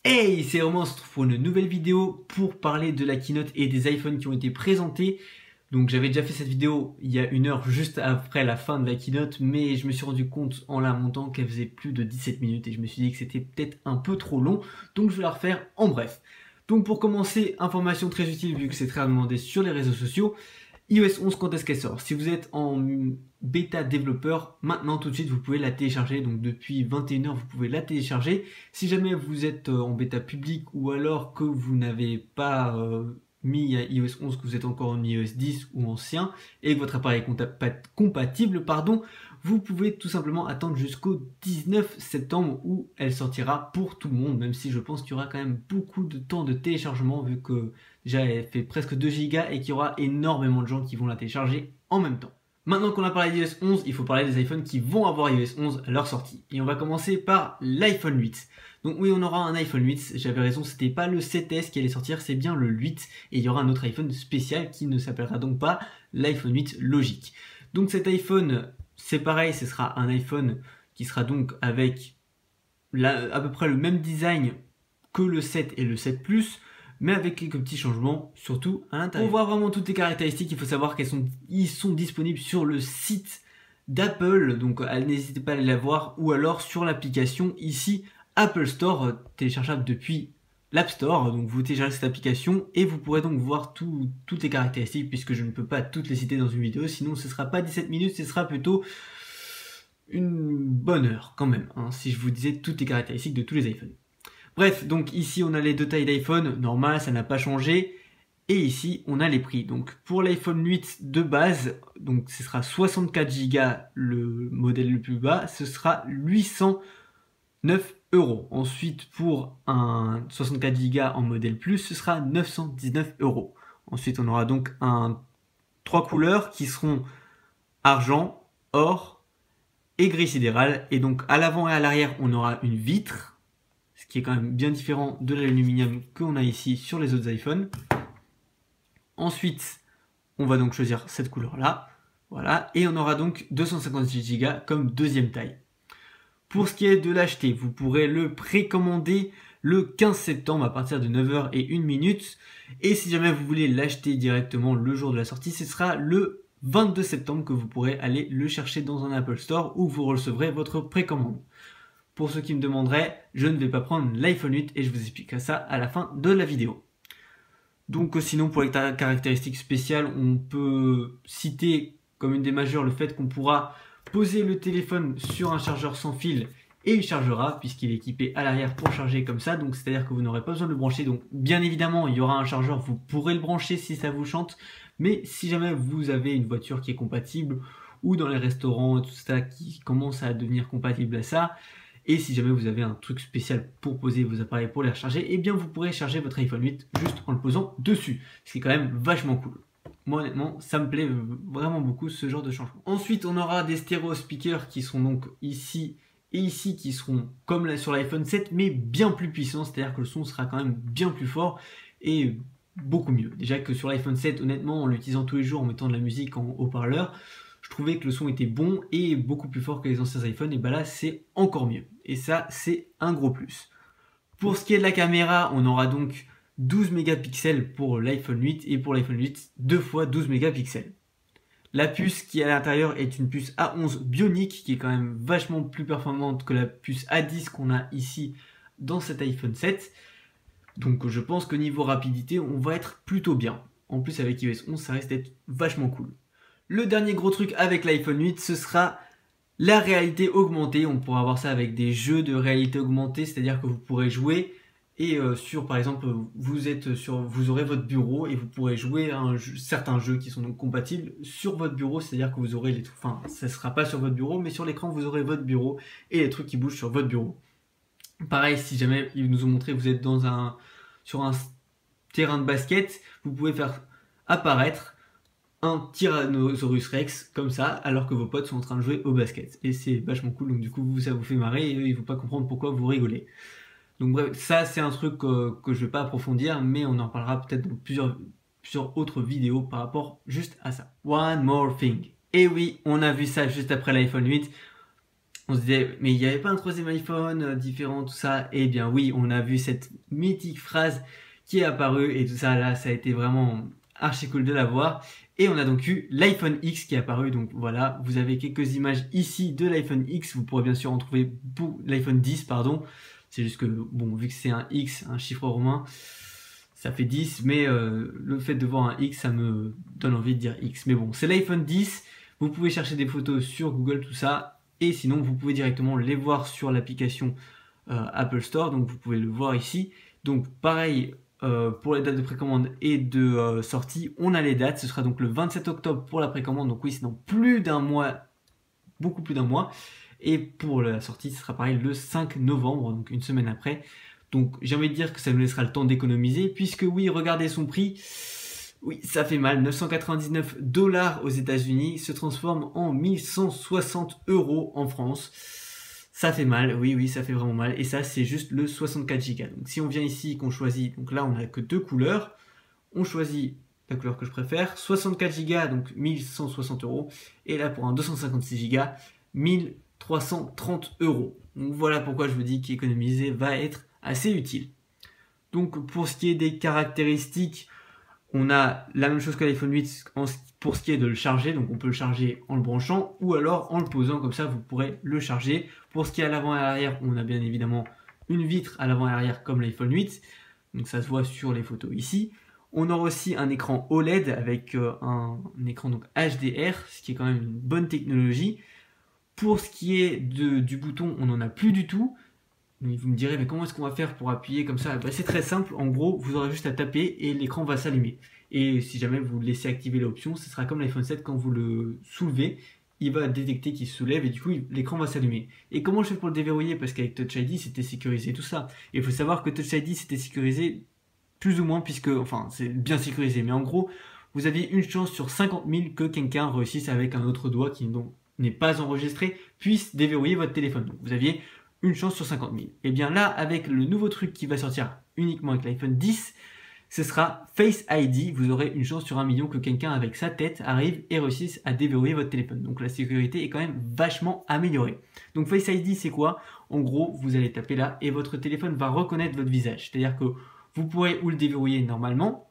Hey, c'est Romain, on se retrouve pour une nouvelle vidéo pour parler de la keynote et des iPhones qui ont été présentés. Donc j'avais déjà fait cette vidéo il y a une heure juste après la fin de la keynote, mais je me suis rendu compte en la montant qu'elle faisait plus de 17 minutes et je me suis dit que c'était peut-être un peu trop long, donc je vais la refaire en bref. Donc pour commencer, information très utile vu que c'est très demandé sur les réseaux sociaux, iOS 11 quand est-ce qu'elle sort? Si vous êtes en bêta développeur, maintenant tout de suite vous pouvez la télécharger, donc depuis 21 h vous pouvez la télécharger. Si jamais vous êtes en bêta public ou alors que vous n'avez pas mis à iOS 11, que vous êtes encore en iOS 10 ou ancien et que votre appareil est compatible, vous pouvez tout simplement attendre jusqu'au 19 septembre où elle sortira pour tout le monde, même si je pense qu'il y aura quand même beaucoup de temps de téléchargement vu que déjà elle fait presque 2 Go et qu'il y aura énormément de gens qui vont la télécharger en même temps. Maintenant qu'on a parlé d'iOS 11, il faut parler des iPhones qui vont avoir iOS 11 à leur sortie. Et on va commencer par l'iPhone 8. Donc oui, on aura un iPhone 8, j'avais raison, c'était pas le 7S qui allait sortir, c'est bien le 8. Et il y aura un autre iPhone spécial qui ne s'appellera donc pas l'iPhone 8 logique. Donc cet iPhone, c'est pareil, ce sera un iPhone qui sera donc avec à peu près le même design que le 7 et le 7 Plus, mais avec quelques petits changements, surtout à l'intérieur. Pour voir vraiment toutes les caractéristiques, il faut savoir qu'ils sont disponibles sur le site d'Apple, donc n'hésitez pas à aller la voir, ou alors sur l'application ici Apple Store, téléchargeable depuis l'App Store. Donc vous téléchargez cette application et vous pourrez donc voir toutes les caractéristiques, puisque je ne peux pas toutes les citer dans une vidéo, sinon ce ne sera pas 17 minutes, ce sera plutôt une bonne heure quand même, hein, si je vous disais toutes les caractéristiques de tous les iPhones. Bref, donc ici on a les deux tailles d'iPhone, normal, ça n'a pas changé. Et ici on a les prix. Donc pour l'iPhone 8 de base, donc ce sera 64 Go le modèle le plus bas, ce sera 809 €. Ensuite pour un 64 Go en modèle plus, ce sera 919 €. Ensuite on aura donc trois couleurs qui seront argent, or et gris sidéral. Et donc à l'avant et à l'arrière on aura une vitre, ce qui est quand même bien différent de l'aluminium qu'on a ici sur les autres iPhones. Ensuite, on va donc choisir cette couleur-là. Voilà. Et on aura donc 256 Go comme deuxième taille. Pour ce qui est de l'acheter, vous pourrez le précommander le 15 septembre à partir de 9 h et 1 minute. Et si jamais vous voulez l'acheter directement le jour de la sortie, ce sera le 22 septembre que vous pourrez aller le chercher dans un Apple Store où vous recevrez votre précommande. Pour ceux qui me demanderaient, je ne vais pas prendre l'iPhone 8 et je vous expliquerai ça à la fin de la vidéo. Donc sinon pour les caractéristiques spéciales, on peut citer comme une des majeures le fait qu'on pourra poser le téléphone sur un chargeur sans fil et il chargera puisqu'il est équipé à l'arrière pour charger comme ça. Donc c'est-à-dire que vous n'aurez pas besoin de le brancher. Donc bien évidemment il y aura un chargeur, vous pourrez le brancher si ça vous chante. Mais si jamais vous avez une voiture qui est compatible ou dans les restaurants et tout ça qui commence à devenir compatible à ça, et si jamais vous avez un truc spécial pour poser vos appareils pour les recharger, eh bien vous pourrez charger votre iPhone 8 juste en le posant dessus. Ce qui est quand même vachement cool. Moi honnêtement, ça me plaît vraiment beaucoup ce genre de changement. Ensuite, on aura des stéréo speakers qui sont donc ici et ici qui seront comme là sur l'iPhone 7 mais bien plus puissants. C'est-à-dire que le son sera quand même bien plus fort et beaucoup mieux. Déjà que sur l'iPhone 7, honnêtement, en l'utilisant tous les jours en mettant de la musique en haut-parleur, je trouvais que le son était bon et beaucoup plus fort que les anciens iPhones, et bah là c'est encore mieux. Et ça c'est un gros plus. Pour ce qui est de la caméra, on aura donc 12 mégapixels pour l'iPhone 8 et pour l'iPhone 8 2 fois 12 mégapixels. La puce qui est à l'intérieur est une puce A11 Bionic qui est quand même vachement plus performante que la puce A10 qu'on a ici dans cet iPhone 7. Donc je pense que niveau rapidité on va être plutôt bien. En plus avec iOS 11 ça risque d'être vachement cool. Le dernier gros truc avec l'iPhone 8, ce sera la réalité augmentée. On pourra avoir ça avec des jeux de réalité augmentée, c'est-à-dire que vous pourrez jouer et par exemple, vous aurez votre bureau et vous pourrez jouer à certains jeux qui sont donc compatibles sur votre bureau, c'est-à-dire que vous aurez les trucs, enfin, ça sera pas sur votre bureau, mais sur l'écran vous aurez votre bureau et les trucs qui bougent sur votre bureau. Pareil, si jamais ils nous ont montré, vous êtes sur un terrain de basket, vous pouvez faire apparaître un Tyrannosaurus Rex comme ça alors que vos potes sont en train de jouer au basket et c'est vachement cool. Donc du coup ça vous fait marrer et eux ils vont pas comprendre pourquoi vous rigolez. Donc bref, ça c'est un truc que je vais pas approfondir, mais on en parlera peut-être dans plusieurs autres vidéos par rapport juste à ça. One more thing, et oui, on a vu ça juste après l'iPhone 8. on se disait, mais il n'y avait pas un troisième iPhone différent, tout ça. Eh bien oui, on a vu cette mythique phrase qui est apparue et tout ça, là, ça a été vraiment archi cool de la voir. Et on a donc eu l'iPhone X qui est apparu. Donc voilà, vous avez quelques images ici de l'iPhone X. Vous pourrez bien sûr en trouver l'iPhone 10, pardon. C'est juste que, bon, vu que c'est un X, un chiffre romain, ça fait 10. Mais le fait de voir un X, ça me donne envie de dire X. Mais bon, c'est l'iPhone 10. Vous pouvez chercher des photos sur Google, tout ça. Et sinon, vous pouvez directement les voir sur l'application Apple Store. Donc, vous pouvez le voir ici. Donc, pareil, pour les dates de précommande et de sortie, on a les dates. Ce sera donc le 27 octobre pour la précommande. Donc, oui, c'est dans plus d'un mois, beaucoup plus d'un mois. Et pour la sortie, ce sera pareil le 5 novembre, donc une semaine après. Donc, j'ai envie de dire que ça nous laissera le temps d'économiser. Puisque, oui, regardez son prix. Oui, ça fait mal. 999 $ aux États-Unis se transforme en 1160 € en France. Ça fait mal, oui, oui, ça fait vraiment mal. Et ça, c'est juste le 64 Go. Donc, si on vient ici, qu'on choisit, donc là, on n'a que deux couleurs. On choisit la couleur que je préfère. 64 Go, donc 1160 €. Et là, pour un 256 Go, 1330 €. Donc, voilà pourquoi je vous dis qu'économiser va être assez utile. Donc, pour ce qui est des caractéristiques, on a la même chose que l'iPhone 8 pour ce qui est de le charger. Donc on peut le charger en le branchant ou alors en le posant, comme ça vous pourrez le charger. Pour ce qui est à l'avant et à l'arrière, on a bien évidemment une vitre à l'avant et à l'arrière comme l'iPhone 8. Donc ça se voit sur les photos ici. On aura aussi un écran OLED avec un écran donc HDR, ce qui est quand même une bonne technologie. Pour ce qui est du bouton, on n'en a plus du tout. Vous me direz, mais comment est-ce qu'on va faire pour appuyer comme ça? C'est très simple, en gros, vous aurez juste à taper et l'écran va s'allumer. Et si jamais vous laissez activer l'option, ce sera comme l'iPhone 7, quand vous le soulevez, il va détecter qu'il se soulève et du coup l'écran va s'allumer. Et comment je fais pour le déverrouiller? Parce qu'avec Touch ID c'était sécurisé tout ça. Et il faut savoir que Touch ID c'était sécurisé plus ou moins, puisque, enfin c'est bien sécurisé, mais en gros, vous aviez une chance sur 50 000 que quelqu'un réussisse avec un autre doigt qui n'est pas enregistré, puisse déverrouiller votre téléphone. Donc vous aviez une chance sur 50 000. Et bien là, avec le nouveau truc qui va sortir uniquement avec l'iPhone 10, ce sera Face ID. Vous aurez une chance sur 1 million que quelqu'un avec sa tête arrive et réussisse à déverrouiller votre téléphone. Donc la sécurité est quand même vachement améliorée. Donc Face ID, c'est quoi? En gros, vous allez taper là et votre téléphone va reconnaître votre visage. C'est-à-dire que vous pourrez ou le déverrouiller normalement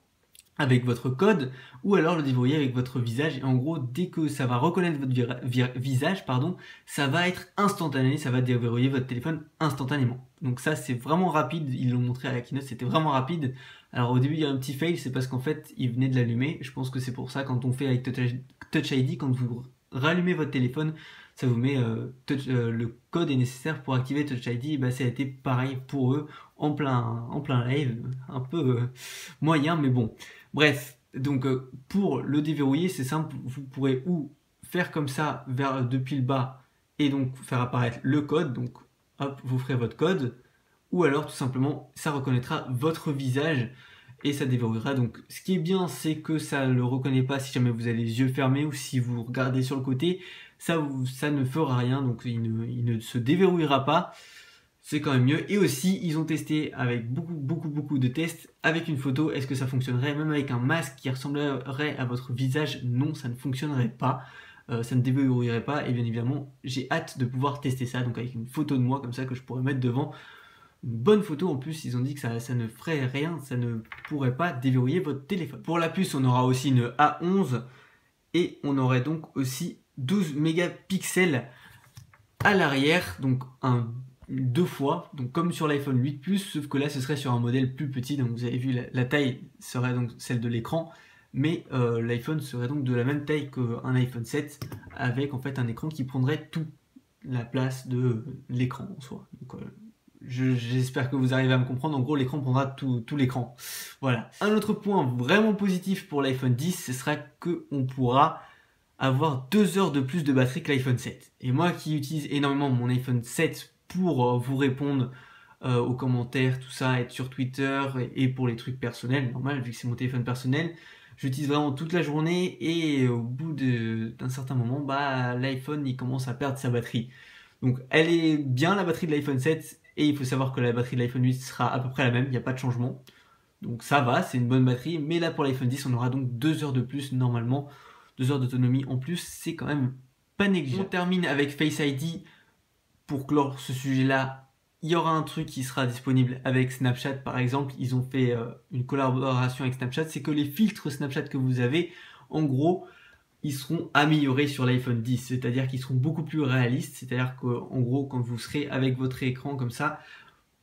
avec votre code, ou alors le déverrouiller avec votre visage. Et en gros, dès que ça va reconnaître votre visage, ça va être instantané, ça va déverrouiller votre téléphone instantanément. Donc ça, c'est vraiment rapide. Ils l'ont montré à la keynote, c'était vraiment rapide. Alors au début, il y a un petit fail, c'est parce qu'en fait, il venait de l'allumer. Je pense que c'est pour ça, quand on fait avec Touch ID, quand vous rallumez votre téléphone, ça vous met le code est nécessaire pour activer Touch ID. Bah, ça a été pareil pour eux en plein live, un peu moyen, mais bon. Bref, donc pour le déverrouiller, c'est simple, vous pourrez ou faire comme ça depuis le bas et donc faire apparaître le code, donc hop, vous ferez votre code, ou alors tout simplement ça reconnaîtra votre visage et ça déverrouillera. Donc ce qui est bien, c'est que ça ne le reconnaît pas si jamais vous avez les yeux fermés ou si vous regardez sur le côté, ça ne fera rien, donc il ne se déverrouillera pas. C'est quand même mieux. Et aussi, ils ont testé avec beaucoup de tests avec une photo. Est-ce que ça fonctionnerait? Même avec un masque qui ressemblerait à votre visage, non, ça ne fonctionnerait pas. Ça ne déverrouillerait pas. Et bien évidemment, j'ai hâte de pouvoir tester ça. Donc avec une photo de moi comme ça que je pourrais mettre devant. Une bonne photo en plus, ils ont dit que ça ne ferait rien, ça ne pourrait pas déverrouiller votre téléphone. Pour la puce, on aura aussi une A11 et on aurait donc aussi 12 mégapixels à l'arrière, donc deux fois, donc comme sur l'iPhone 8 Plus, sauf que là ce serait sur un modèle plus petit. Donc vous avez vu, la taille serait donc celle de l'écran, mais l'iPhone serait donc de la même taille qu'un iPhone 7, avec en fait un écran qui prendrait toute la place de l'écran en soi. Donc j'espère que vous arrivez à me comprendre. En gros, l'écran prendra tout l'écran. Voilà. Un autre point vraiment positif pour l'iPhone 10, ce sera qu'on pourra avoir 2 heures de plus de batterie que l'iPhone 7. Et moi qui utilise énormément mon iPhone 7 pour vous répondre aux commentaires, tout ça, être sur Twitter et pour les trucs personnels, normal, vu que c'est mon téléphone personnel, j'utilise vraiment toute la journée et au bout d'un certain moment, bah, l'iPhone il commence à perdre sa batterie. Donc elle est bien, la batterie de l'iPhone 7, et il faut savoir que la batterie de l'iPhone 8 sera à peu près la même, il n'y a pas de changement. Donc ça va, c'est une bonne batterie, mais là pour l'iPhone 10, on aura donc 2 heures de plus normalement, 2 heures d'autonomie en plus, c'est quand même pas négligeable. On termine avec Face ID. pour clore ce sujet-là, il y aura un truc qui sera disponible avec Snapchat par exemple. Ils ont fait une collaboration avec Snapchat. C'est que les filtres Snapchat que vous avez, en gros, ils seront améliorés sur l'iPhone 10. C'est-à-dire qu'ils seront beaucoup plus réalistes. C'est-à-dire qu'en gros, quand vous serez avec votre écran comme ça,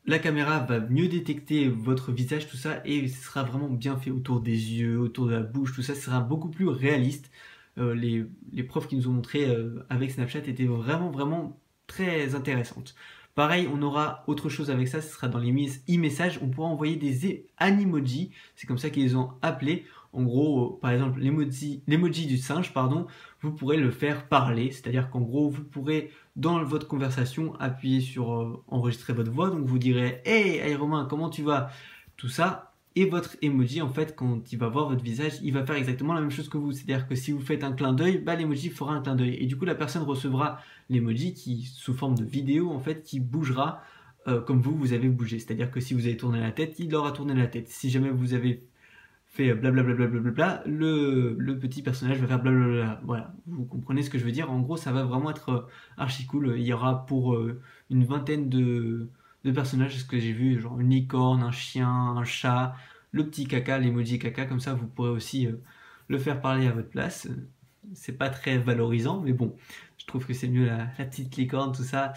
la caméra va mieux détecter votre visage, tout ça, et ce sera vraiment bien fait autour des yeux, autour de la bouche, tout ça, ce sera beaucoup plus réaliste. Les preuves qu'ils nous ont montrées avec Snapchat étaient vraiment très intéressantes. Pareil, on aura autre chose avec ça, ce sera dans les e-messages, on pourra envoyer des animojis, c'est comme ça qu'ils ont appelé. En gros, par exemple, l'emoji du singe, pardon, vous pourrez le faire parler, c'est-à-dire qu'en gros, vous pourrez, dans votre conversation, appuyer sur enregistrer votre voix, donc vous direz « Hey, Romain, comment tu vas ?» Tout ça, et votre emoji, en fait, quand il va voir votre visage, il va faire exactement la même chose que vous, c'est-à-dire que si vous faites un clin d'œil, bah, l'emoji fera un clin d'œil, et du coup, la personne recevra l'emoji qui, sous forme de vidéo, en fait, qui bougera comme vous avez bougé, c'est-à-dire que si vous avez tourné la tête, il aura tourné la tête. Si jamais vous avez fait blablabla, le petit personnage va faire blablabla. Voilà, vous comprenez ce que je veux dire. En gros, ça va vraiment être archi cool. Il y aura pour une vingtaine de personnages, ce que j'ai vu, genre une licorne, un chien, un chat, le petit caca, l'emoji caca, comme ça vous pourrez aussi le faire parler à votre place. C'est pas très valorisant, mais bon, je trouve que c'est mieux la petite licorne, tout ça.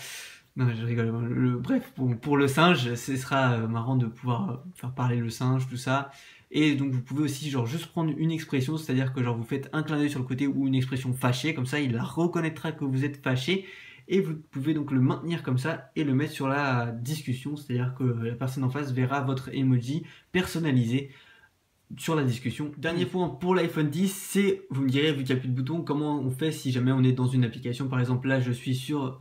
Non, je rigole. Bref, pour le singe, ce sera marrant de pouvoir faire parler le singe, tout ça. Et donc vous pouvez aussi genre juste prendre une expression, c'est-à-dire que genre vous faites un clin d'œil sur le côté ou une expression fâchée, comme ça il la reconnaîtra que vous êtes fâché. Et vous pouvez donc le maintenir comme ça et le mettre sur la discussion, c'est-à-dire que la personne en face verra votre emoji personnalisé sur la discussion. Dernier point pour l'iPhone 10, c'est, vous me direz, vu qu'il n'y a plus de boutons, comment on fait si jamais on est dans une application. Par exemple, là je suis sur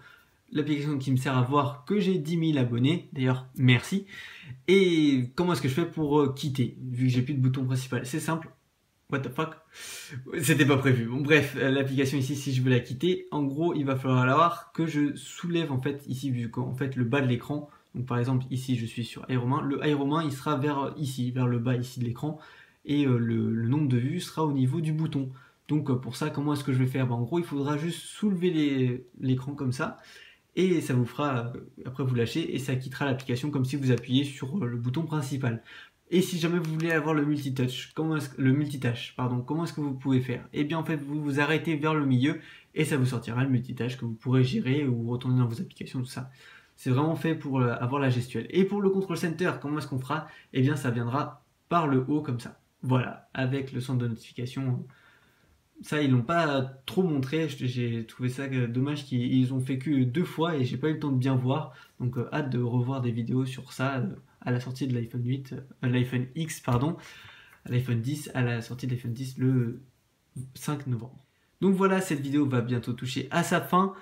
l'application qui me sert à voir que j'ai 10 000 abonnés, d'ailleurs merci. Et comment est-ce que je fais pour quitter, vu que j'ai plus de bouton principal? C'est simple. What the fuck? C'était pas prévu. Bon bref, l'application ici, si je veux la quitter, en gros il va falloir que je soulève en fait ici, vu qu'en fait le bas de l'écran, donc par exemple ici je suis sur iRomain, le iRomain il sera vers ici, vers le bas ici de l'écran, et le nombre de vues sera au niveau du bouton. Donc pour ça, comment est-ce que je vais faire? En gros il faudra juste soulever l'écran comme ça, et ça vous fera, après vous lâchez, et ça quittera l'application comme si vous appuyez sur le bouton principal. Et si jamais vous voulez avoir le multitouch, comment est-ce que vous pouvez faire? Eh bien en fait vous vous arrêtez vers le milieu et ça vous sortira le multitouch que vous pourrez gérer ou retourner dans vos applications, tout ça. C'est vraiment fait pour avoir la gestuelle. Et pour le control center, comment est-ce qu'on fera? Eh bien ça viendra par le haut comme ça. Voilà, avec le centre de notification. Ça ils l'ont pas trop montré, j'ai trouvé ça dommage qu'ils ont fait que 2 fois et j'ai pas eu le temps de bien voir. Donc hâte de revoir des vidéos sur ça à la sortie de l'iPhone 8, l'iPhone X pardon, l'iPhone 10, à la sortie de l'iPhone 10 le 5 novembre. Donc voilà, cette vidéo va bientôt toucher à sa fin.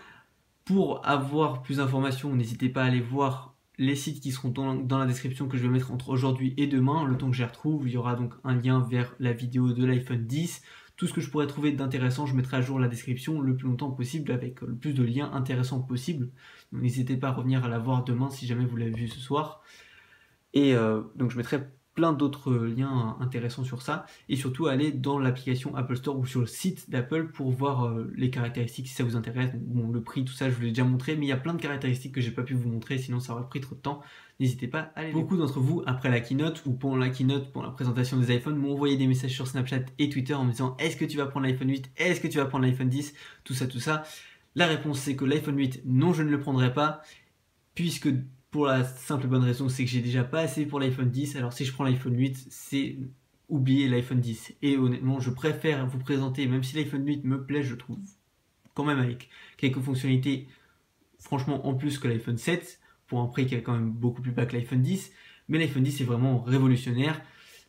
Pour avoir plus d'informations, n'hésitez pas à aller voir les sites qui seront dans la description que je vais mettre entre aujourd'hui et demain, le temps que je les retrouve. Il y aura donc un lien vers la vidéo de l'iPhone 10. Tout ce que je pourrais trouver d'intéressant, je mettrai à jour la description le plus longtemps possible avec le plus de liens intéressants possible. N'hésitez pas à revenir à la voir demain si jamais vous l'avez vu ce soir. Et donc je mettrai plein d'autres liens intéressants sur ça. Et surtout aller dans l'application Apple Store ou sur le site d'Apple pour voir les caractéristiques si ça vous intéresse. Bon, le prix, tout ça, je vous l'ai déjà montré, mais il y a plein de caractéristiques que j'ai pas pu vous montrer, sinon ça aurait pris trop de temps. N'hésitez pas à aller. Beaucoup d'entre vous, après la keynote ou pendant la keynote, pour la présentation des iPhones, m'ont envoyé des messages sur Snapchat et Twitter en me disant est-ce que tu vas prendre l'iPhone 8? Est-ce que tu vas prendre l'iPhone 10? Tout ça, tout ça. La réponse c'est que l'iPhone 8, non, je ne le prendrai pas, puisque pour la simple et bonne raison, c'est que j'ai déjà pas assez pour l'iPhone 10. Alors si je prends l'iPhone 8, c'est oublier l'iPhone 10. Et honnêtement, je préfère vous présenter, même si l'iPhone 8 me plaît, je trouve, quand même avec quelques fonctionnalités, franchement, en plus que l'iPhone 7, pour un prix qui est quand même beaucoup plus bas que l'iPhone 10. Mais l'iPhone 10 est vraiment révolutionnaire.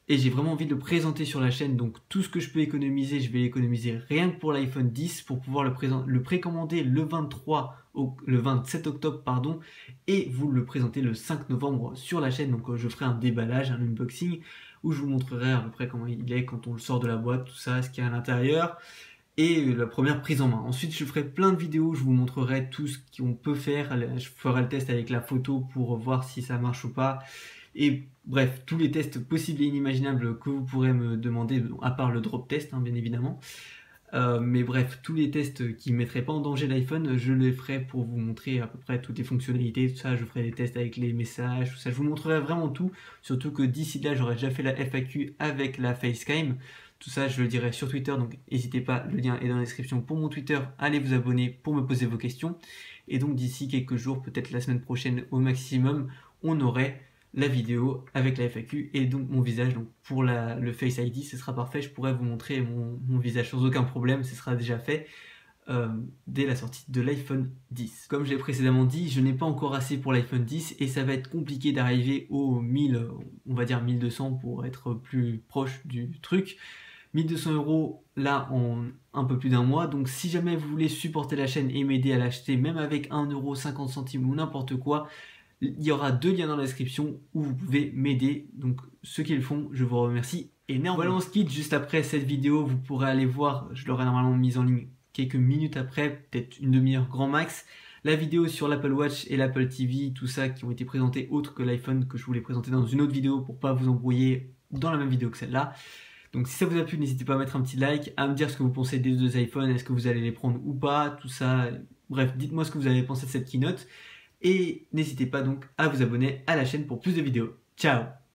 Et j'ai vraiment envie de le présenter sur la chaîne. Donc tout ce que je peux économiser, je vais l'économiser rien que pour l'iPhone 10 pour pouvoir le précommander le 27 octobre pardon, et vous le présenter le 5 novembre sur la chaîne. Donc je ferai un déballage, un unboxing où je vous montrerai à peu près comment il est quand on le sort de la boîte, tout ça, ce qu'il y a à l'intérieur et la première prise en main. Ensuite je ferai plein de vidéos, je vous montrerai tout ce qu'on peut faire, je ferai le test avec la photo pour voir si ça marche ou pas. Et bref, tous les tests possibles et inimaginables que vous pourrez me demander, à part le drop test, hein, bien évidemment. Mais bref, tous les tests qui ne mettraient pas en danger l'iPhone, je les ferai pour vous montrer à peu près toutes les fonctionnalités, tout ça. Je ferai des tests avec les messages, tout ça. Je vous montrerai vraiment tout. Surtout que d'ici là, j'aurai déjà fait la FAQ avec la Facecam. Tout ça, je le dirai sur Twitter, donc n'hésitez pas, le lien est dans la description pour mon Twitter. Allez vous abonner pour me poser vos questions. Et donc d'ici quelques jours, peut-être la semaine prochaine au maximum, on aurait la vidéo avec la FAQ et donc mon visage. Donc pour le Face ID, ce sera parfait. Je pourrais vous montrer mon visage sans aucun problème. Ce sera déjà fait dès la sortie de l'iPhone 10. Comme je l'ai précédemment dit, je n'ai pas encore assez pour l'iPhone 10 et ça va être compliqué d'arriver aux 1000, on va dire 1200 pour être plus proche du truc. 1200 € là en un peu plus d'un mois. Donc si jamais vous voulez supporter la chaîne et m'aider à l'acheter, même avec 1,50 € ou n'importe quoi, il y aura 2 liens dans la description où vous pouvez m'aider. Donc ceux qui le font, je vous remercie énormément. Voilà, on se quitte juste après cette vidéo. Vous pourrez aller voir, je l'aurai normalement mise en ligne quelques minutes après, peut-être une demi-heure grand max. La vidéo sur l'Apple Watch et l'Apple TV, tout ça qui ont été présentés autres que l'iPhone, que je voulais présenter dans une autre vidéo pour pas vous embrouiller dans la même vidéo que celle-là. Donc si ça vous a plu, n'hésitez pas à mettre un petit like, à me dire ce que vous pensez des deux iPhones, est-ce que vous allez les prendre ou pas, tout ça. Bref, dites-moi ce que vous avez pensé de cette keynote. Et n'hésitez pas donc à vous abonner à la chaîne pour plus de vidéos. Ciao!